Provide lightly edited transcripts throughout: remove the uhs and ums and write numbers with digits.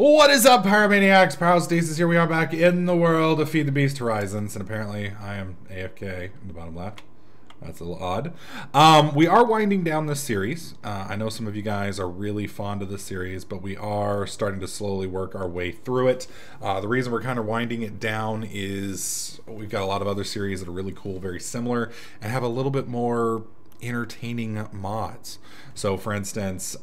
What is up, Pyromaniacs? Pyrostasis here. We are back in the world of FTB Horizons, and apparently I am AFK in the bottom left. That's a little odd. We are winding down this series. I know some of you guys are really fond of this series, but we are starting to slowly work our way through it. The reason we're kind of winding it down is we've got a lot of other series that are really cool, very similar, and have a little bit more entertaining mods. So, for instance,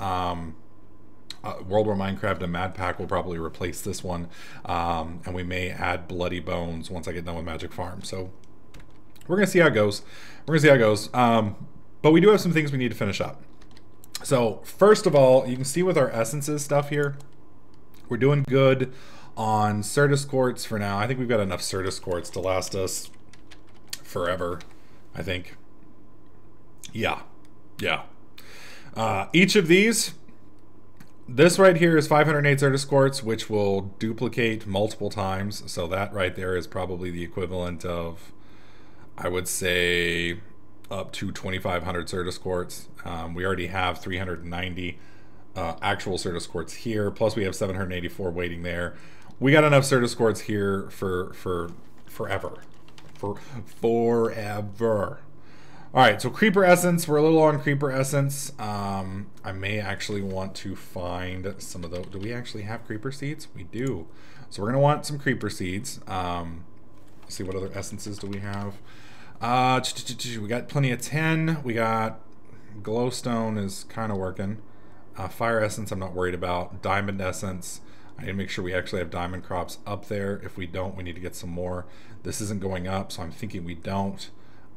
World War Minecraft and Mad Pack will probably replace this one, and we may add Bloody Bones once I get done with Magic Farm. So we're gonna see how it goes. But we do have some things we need to finish up. So first of all, you can see with our essences stuff here, we're doing good on Certus Quartz for now. I think we've got enough Certus Quartz to last us forever, I think. Yeah. Each of these, this right here is 508 Certus Quartz, which will duplicate multiple times. So that right there is probably the equivalent of, I would say, up to 2,500 Certus Quartz. We already have 390 actual Certus Quartz here, plus we have 784 waiting there. We got enough Certus Quartz here for forever. Forever. Alright, so Creeper Essence. We're a little on Creeper Essence. I may actually want to find some of those. Do we actually have Creeper Seeds? We do. So we're going to want some Creeper Seeds. Let's see, what other essences do we have? We got plenty of 10. We got Glowstone is kind of working. Fire Essence I'm not worried about. Diamond Essence. I need to make sure we actually have diamond crops up there. If we don't, we need to get some more. This isn't going up, so I'm thinking we don't.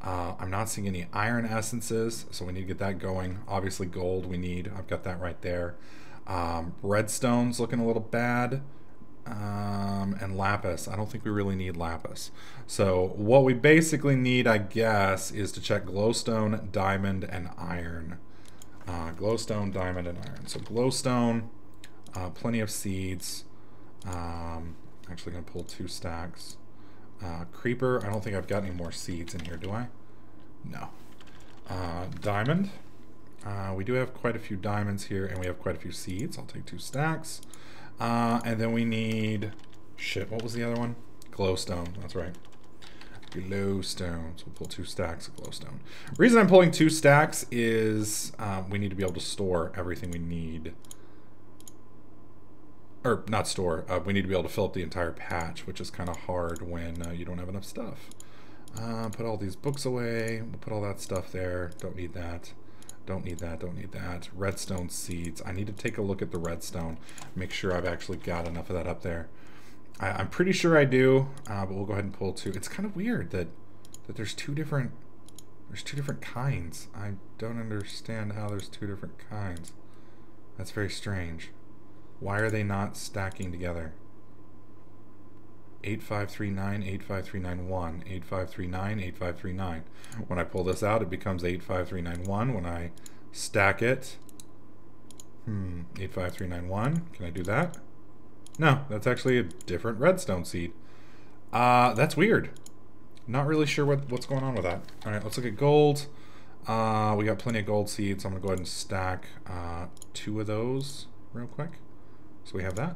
I'm not seeing any iron essences, so we need to get that going. Obviously gold we need. I've got that right there. Redstone's looking a little bad. And lapis. I don't think we really need lapis. So what we basically need, I guess, is to check glowstone, diamond, and iron. Glowstone, diamond, and iron. So glowstone, plenty of seeds. Actually going to pull 2 stacks. Creeper, I don't think I've got any more seeds in here, do I? No. Diamond. We do have quite a few diamonds here, and we have quite a few seeds. I'll take 2 stacks. And then we need... Shit, what was the other one? Glowstone, that's right. Glowstone. So we'll pull 2 stacks of glowstone. The reason I'm pulling 2 stacks is we need to be able to store everything we need. Or not store, we need to be able to fill up the entire patch, which is kind of hard when you don't have enough stuff. Put all these books away. We'll put all that stuff there. Don't need that. Don't need that. Don't need that. Redstone seeds. I need to take a look at the redstone. Make sure I've actually got enough of that up there. I'm pretty sure I do, but we'll go ahead and pull 2. It's kind of weird that there's two different kinds. I don't understand how there's 2 different kinds. That's very strange. Why are they not stacking together? 8539, 85391, 8539, 8539. When I pull this out, it becomes 85391. When I stack it, 85391. Can I do that? No, that's actually a different redstone seed. That's weird. Not really sure what's going on with that. All right, let's look at gold. We got plenty of gold seeds. So I'm gonna go ahead and stack 2 of those real quick. So we have that.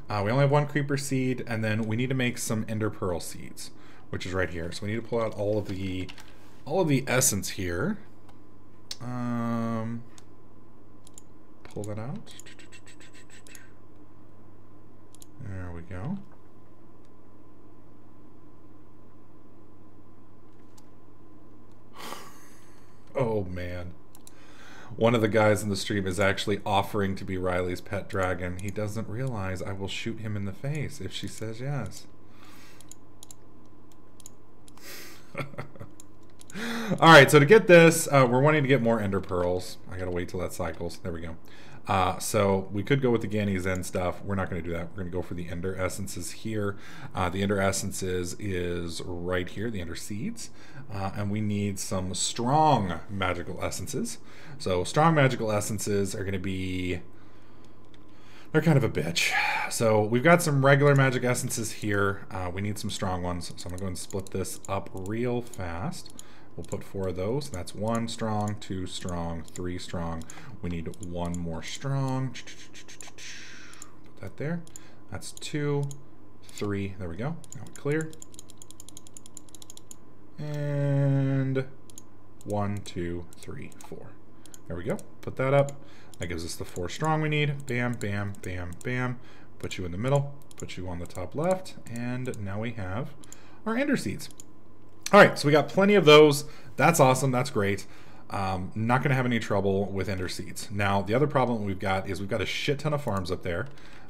We only have 1 creeper seed, and then we need to make some ender pearl seeds, which is right here. So we need to pull out all of the essence here. Pull that out. There we go. Oh man. One of the guys in the stream is actually offering to be Riley's pet dragon. He doesn't realize I will shoot him in the face if she says yes. Alright, so to get this, we're wanting to get more ender pearls. I gotta wait till that cycles. There we go. So we could go with the Ganny Zen stuff. We're not going to do that. We're going to go for the ender essences here. The ender essences is right here, the ender seeds. And we need some strong magical essences. So strong magical essences are going to be... They're kind of a bitch. So we've got some regular magic essences here. We need some strong ones. So I'm going to go and split this up real fast. We'll put 4 of those. That's 1 strong, 2 strong, 3 strong. We need 1 more strong. Put that there. That's 2, 3. There we go. Now we clear. And 1, 2, 3, 4. There we go. Put that up. That gives us the 4 strong we need. Bam, bam, bam, bam. Put you in the middle. Put you on the top left. And now we have our ender seeds. All right, so we got plenty of those. That's awesome. That's great. Not going to have any trouble with ender seeds. Now, the other problem we've got is we've got a shit ton of farms up there,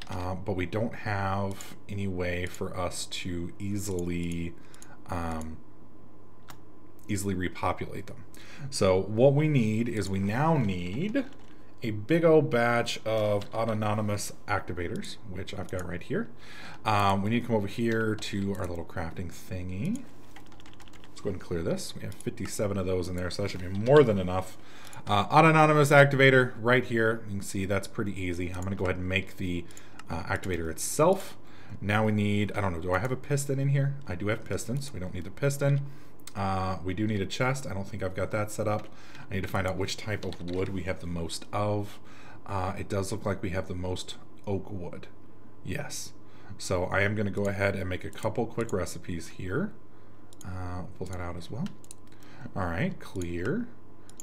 but we don't have any way for us to easily repopulate them. So what we need is we now need a big old batch of autonomous activators, which I've got right here. We need to come over here to our little crafting thingy. Let's go ahead and clear this. We have 57 of those in there, so that should be more than enough. Autonomous activator right here. You can see that's pretty easy. I'm going to go ahead and make the activator itself. Now we need, I don't know, do I have a piston in here? I do have pistons. We don't need the piston. We do need a chest. I don't think I've got that set up. I need to find out which type of wood we have the most of. It does look like we have the most oak wood. Yes. So I am going to go ahead and make a couple quick recipes here. Pull that out as well. All right, clear.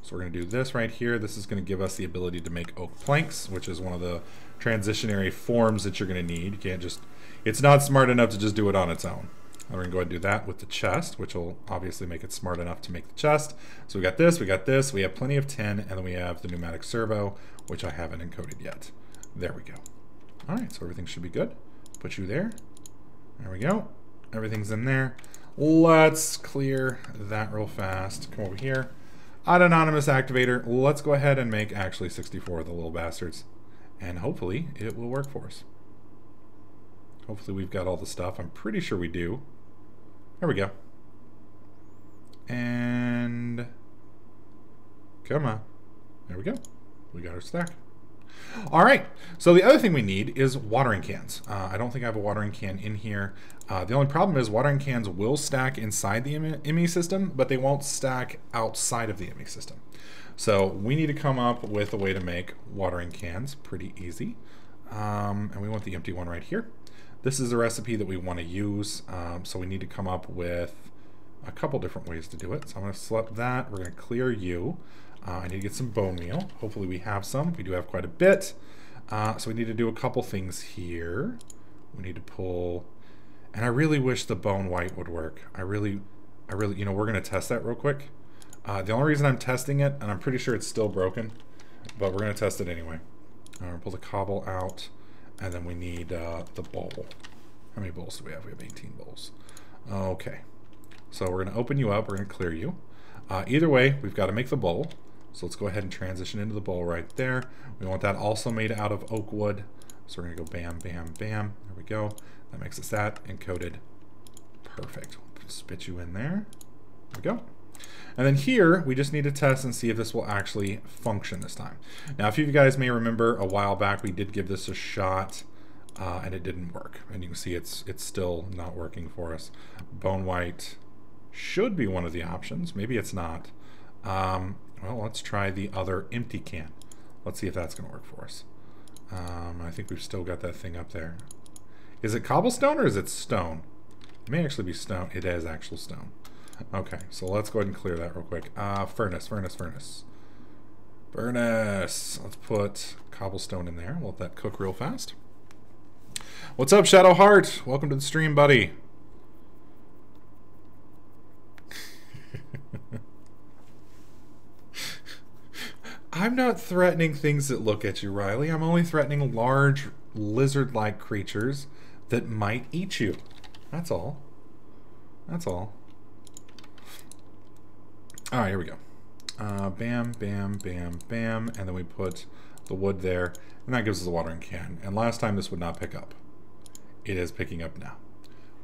So we're going to do this right here. This is going to give us the ability to make oak planks, which is one of the transitionary forms that you're going to need. You can't just, it's not smart enough to just do it on its own. We're going to go ahead and do that with the chest, which will obviously make it smart enough to make the chest. So we got this, we have plenty of tin, and then we have the pneumatic servo, which I haven't encoded yet. There we go. All right, so everything should be good. Put you there. There we go. Everything's in there. Let's clear that real fast. Come over here. Autonomous activator. Let's go ahead and make actually 64 of the little bastards. And hopefully it will work for us. Hopefully we've got all the stuff. I'm pretty sure we do. There we go. And come on. There we go. We got our stack. All right. So the other thing we need is watering cans. I don't think I have a watering can in here. The only problem is watering cans will stack inside the ME system, but they won't stack outside of the ME system. So we need to come up with a way to make watering cans. Pretty easy. And we want the empty one right here. This is a recipe that we want to use, so we need to come up with a couple different ways to do it. So I'm going to select that. We're going to clear you. I need to get some bone meal. Hopefully we have some. We do have quite a bit. So we need to do a couple things here. We need to pull, and I really wish the bone white would work. I really, you know, we're going to test that real quick. The only reason I'm testing it, and I'm pretty sure it's still broken, but we're going to test it anyway. Pull the cobble out. And then we need the bowl. How many bowls do we have? We have 18 bowls. Okay. So we're going to open you up. We're going to clear you. Either way, we've got to make the bowl. So let's go ahead and transition into the bowl right there. We want that also made out of oak wood. So we're going to go bam, bam, bam. There we go. That makes us that encoded. Perfect. Spit you in there. There we go. And then here, we just need to test and see if this will actually function this time. Now, if you guys may remember, a while back we did give this a shot, and it didn't work. And you can see it's still not working for us. Bone white should be one of the options. Maybe it's not. Well, let's try the other empty can. Let's see if that's going to work for us. I think we've still got that thing up there. Is it cobblestone or is it stone? It may actually be stone. It is actual stone. Okay, so let's go ahead and clear that real quick. Furnace. Let's put cobblestone in there. We'll let that cook real fast. What's up, Shadowheart? Welcome to the stream, buddy. I'm not threatening things that look at you, Riley. I'm only threatening large lizard-like creatures that might eat you. That's all. That's all. All right, here we go. Bam, bam, bam, bam. And then we put the wood there. And that gives us a watering can. And last time this would not pick up. It is picking up now.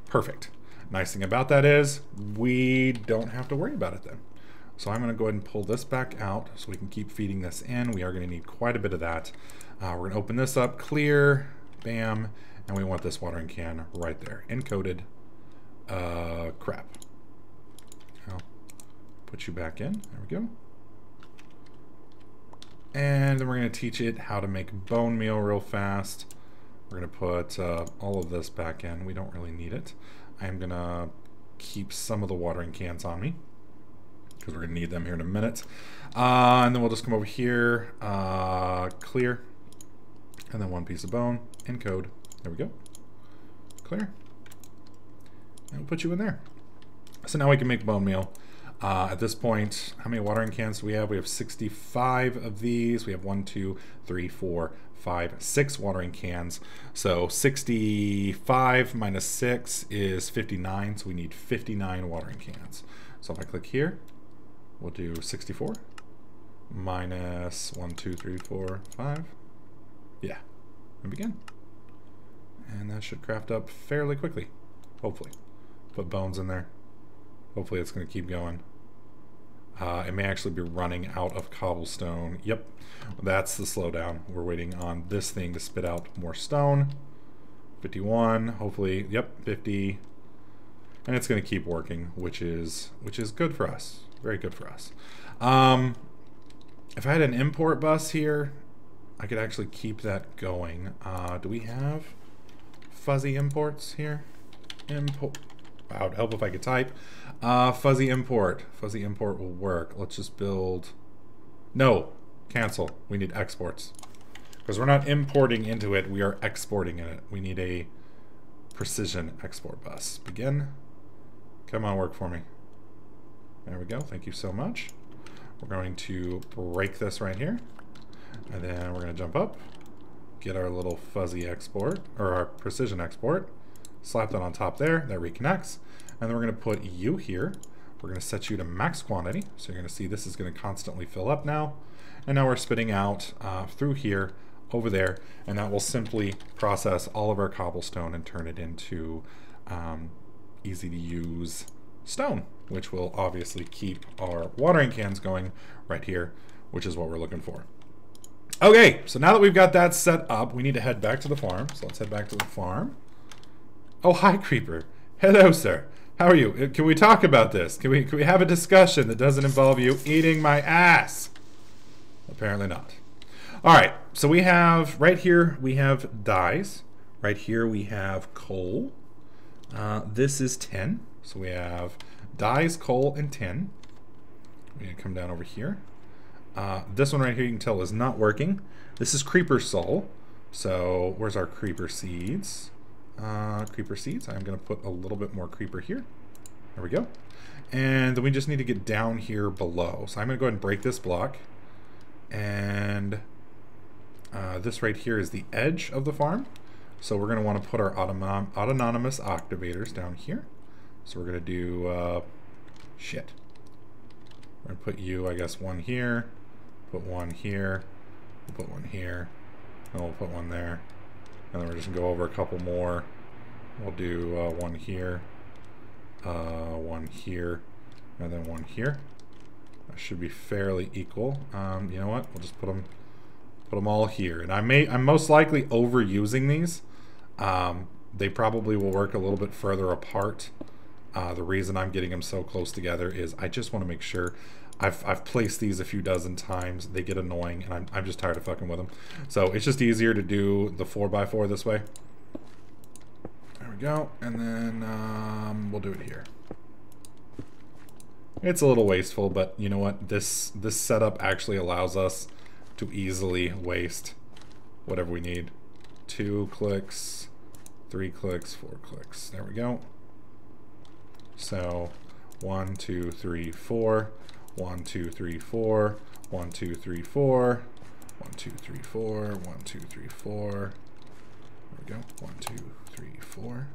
Perfect. Nice thing about that is we don't have to worry about it then. So I'm going to go ahead and pull this back out so we can keep feeding this in. We are going to need quite a bit of that. We're going to open this up, clear, bam, and we want this watering can right there. Encoded. Crap. I'll put you back in. There we go. And then we're going to teach it how to make bone meal real fast. We're going to put all of this back in. We don't really need it. I'm going to keep some of the watering cans on me because we're going to need them here in a minute. And then we'll just come over here, clear, and then one piece of bone, encode. There we go. Clear. And we'll put you in there. So now we can make bone meal. At this point, how many watering cans do we have? We have 65 of these. We have 1, 2, 3, 4, 5, 6 watering cans. So 65 minus 6 is 59. So we need 59 watering cans. So if I click here, we'll do 64 minus 1, 2, 3, 4, 5. Yeah, and begin. And that should craft up fairly quickly, hopefully. Put bones in there. Hopefully it's going to keep going. It may actually be running out of cobblestone. Yep, that's the slowdown. We're waiting on this thing to spit out more stone. 51, hopefully, yep, 50. And it's going to keep working, which is good for us. Very good for us. If I had an import bus here, I could actually keep that going. Do we have fuzzy imports here? Import. Wow, it'd help if I could type. Fuzzy import. Fuzzy import will work. Let's just build. No, cancel. We need exports. Because we're not importing into it, we are exporting in it. We need a precision export bus. Begin. Come on, work for me. There we go. Thank you so much. We're going to break this right here. And then we're going to jump up. Get our little fuzzy export, or our precision export. Slap that on top there. That reconnects. And then we're going to put you here. We're going to set you to max quantity. So you're going to see this is going to constantly fill up now. And now we're spitting out through here, over there. And that will simply process all of our cobblestone and turn it into easy to use stone, which will obviously keep our watering cans going right here, which is what we're looking for. Okay, so now that we've got that set up, we need to head back to the farm. So let's head back to the farm. Oh, hi, Creeper. Hello, sir. How are you? Can we talk about this? Can we have a discussion that doesn't involve you eating my ass? Apparently not. All right, so we have, right here, we have dyes. Right here, we have coal. This is tin. So we have dyes, coal, and tin. We're going to come down over here. This one right here, you can tell, is not working. This is creeper soul. So where's our creeper seeds? Creeper seeds. I'm going to put a little bit more creeper here. There we go. And then we just need to get down here below. So I'm going to go ahead and break this block. And this right here is the edge of the farm. So we're going to want to put our autonomous activators down here. So we're going to do shit. We're going to put you, I guess, one here. Put one here. We'll put one here. And we'll put one there. And then we're just going to go over a couple more. We'll do one here, and then one here. That should be fairly equal. You know what? We'll just put them all here. And I'm most likely overusing these. They probably will work a little bit further apart. The reason I'm getting them so close together is I just want to make sure. I've placed these a few dozen times. They get annoying, and I'm just tired of fucking with them. So it's just easier to do the 4x4 this way. There we go, and then we'll do it here. It's a little wasteful, but you know what? This setup actually allows us to easily waste whatever we need. 2 clicks, 3 clicks, 4 clicks. There we go. So 1, 2, 3, 4. 1, 2, 3, 4. 1, 2, 3, 4. 1, 2, 3, 4. 1, 2, 3, 4. There we go. 1, 2, 3, 4.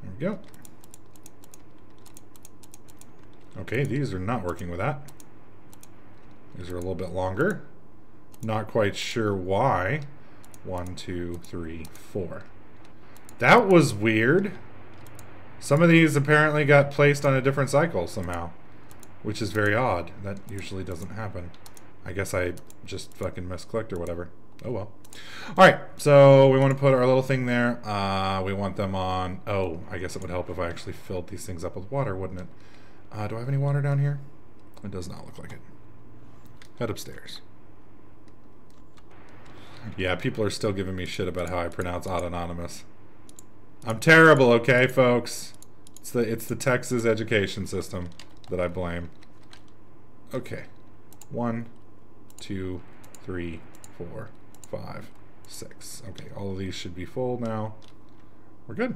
There we go. Okay, these are not working with that. These are a little bit longer. Not quite sure why. 1, 2, 3, 4. That was weird. Some of these apparently got placed on a different cycle somehow, which is very odd. That usually doesn't happen. I guess I just fucking misclicked or whatever. Oh well. Alright, so we want to put our little thing there. We want them on... Oh, I guess it would help if I actually filled these things up with water, wouldn't it? Do I have any water down here? It does not look like it. Head upstairs. Yeah, people are still giving me shit about how I pronounce autonomous. I'm terrible, okay, folks? It's the Texas education system that I blame. Okay. 1, 2, 3, 4, 5, 6. Okay, all of these should be full now. We're good.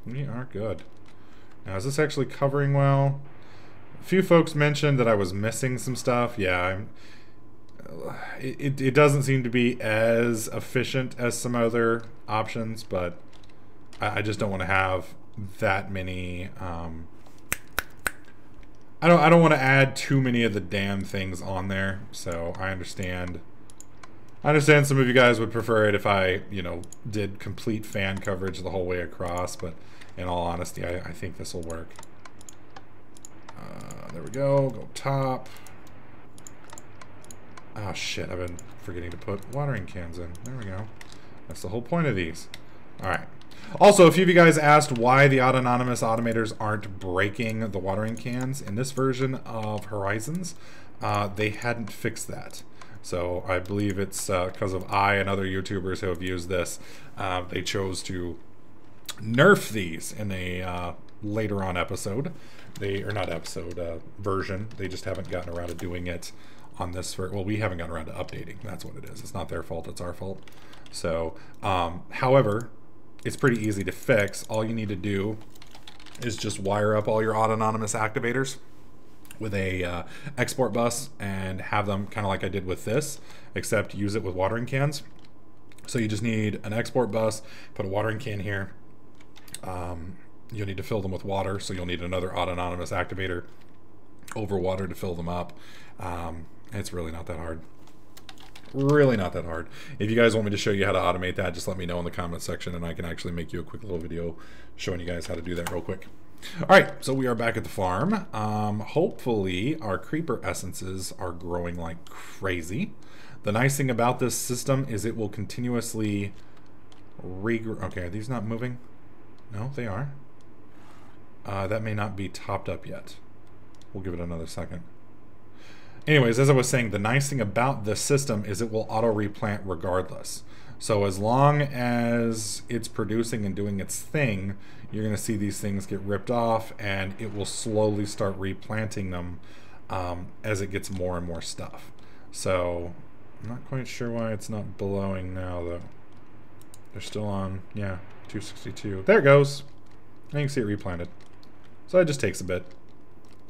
We are good. Now, is this actually covering well? A few folks mentioned that I was missing some stuff. Yeah, it doesn't seem to be as efficient as some other options, but I just don't want to have that many. I don't want to add too many of the damn things on there. So I understand. I understand some of you guys would prefer it if I, you know, did complete fan coverage the whole way across, but in all honesty, I think this will work. There we go. Go top. Oh shit, I've been forgetting to put watering cans in. There we go. That's the whole point of these. Alright. Also, a few of you guys asked why the autonomous automators aren't breaking the watering cans. In this version of Horizons, they hadn't fixed that. So I believe it's because of I and other YouTubers who have used this, they chose to nerf these in a later on episode. Or not episode, version. They just haven't gotten around to doing it on this. Well, we haven't gotten around to updating. That's what it is. It's not their fault, it's our fault. So, however, it's pretty easy to fix. All you need to do is just wire up all your autonomous activators with a export bus and have them kind of like I did with this, except use it with watering cans. So you just need an export bus, put a watering can here. You'll need to fill them with water, so you'll need another autonomous activator over water to fill them up. It's really not that hard. Really not that hard. If you guys want me to show you how to automate that, just let me know in the comment section and I can actually make you a quick little video showing you guys how to do that real quick. Alright, so we are back at the farm. Hopefully our creeper essences are growing like crazy. The nice thing about this system is it will continuously regrow. Okay, are these not moving? No, they are. That may not be topped up yet. We'll give it another second. Anyways, as I was saying, the nice thing about this system is it will auto-replant regardless. So as long as it's producing and doing its thing, you're going to see these things get ripped off and it will slowly start replanting them as it gets more and more stuff. So I'm not quite sure why it's not blowing now though. They're still on, yeah, 262. There it goes. And you can see it replanted. So it just takes a bit.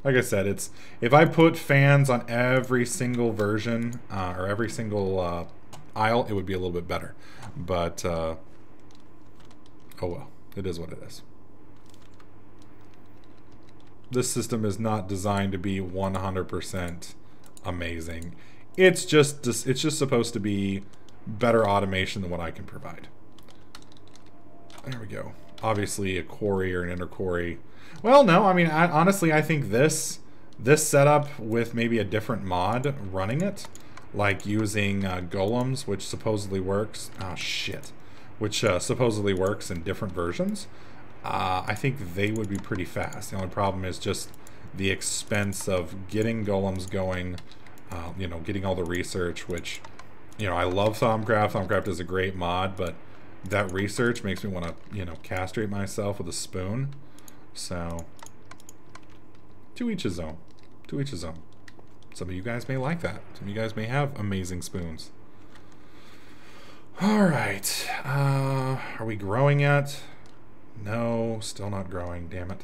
Like I said, it's if I put fans on every single version or every single aisle, it would be a little bit better. But oh well, it is what it is. This system is not designed to be 100% amazing. It's just supposed to be better automation than what I can provide. There we go. Obviously, a quarry or an inner quarry. Well, no, I mean, honestly, I think this setup with maybe a different mod running it, like using golems, which supposedly works. Oh shit, which supposedly works in different versions. I think they would be pretty fast. The only problem is just the expense of getting golems going. You know, getting all the research, which, you know, I love Thaumcraft. Thaumcraft is a great mod, but that research makes me want to, you know, castrate myself with a spoon. So, to each his own. To each his own. Some of you guys may like that. Some of you guys may have amazing spoons. Alright. Are we growing yet? No, still not growing. Damn it.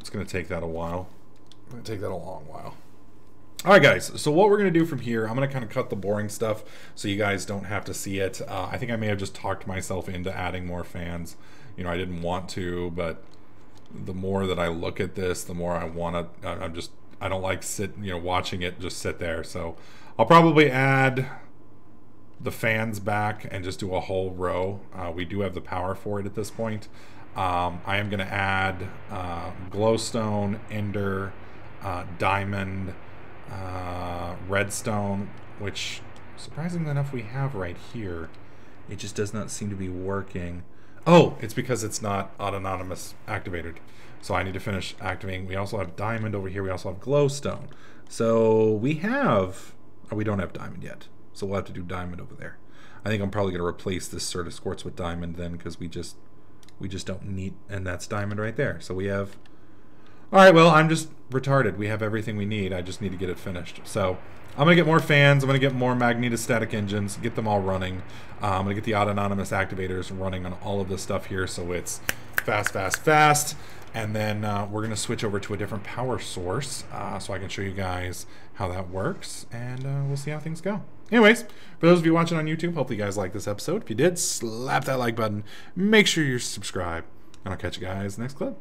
It's going to take that a while. It's going to take that a long while. Alright guys, so what we're going to do from here, I'm going to kind of cut the boring stuff so you guys don't have to see it. I think I may have just talked myself into adding more fans. You know, I didn't want to, but the more that I look at this, the more I want to, I don't like watching it just sit there. So I'll probably add the fans back and just do a whole row. We do have the power for it at this point. I am going to add glowstone, ender, diamond, redstone, which surprisingly enough we have right here. It just does not seem to be working. Oh, it's because it's not autonomous activated. So I need to finish activating. We also have diamond over here. We also have glowstone. So we have, oh, we don't have diamond yet. So we'll have to do diamond over there. I think I'm probably going to replace this sort of quartz with diamond then, because we just don't need, and that's diamond right there. So we have, all right, well, I'm just retarded. We have everything we need. I just need to get it finished. So I'm going to get more fans. I'm going to get more magnetostatic engines, get them all running. I'm going to get the autonomous activators running on all of this stuff here, so it's fast, fast, fast. And then we're going to switch over to a different power source so I can show you guys how that works, and we'll see how things go. Anyways, for those of you watching on YouTube, hopefully you guys liked this episode. If you did, slap that like button. Make sure you're subscribed, and I'll catch you guys next clip.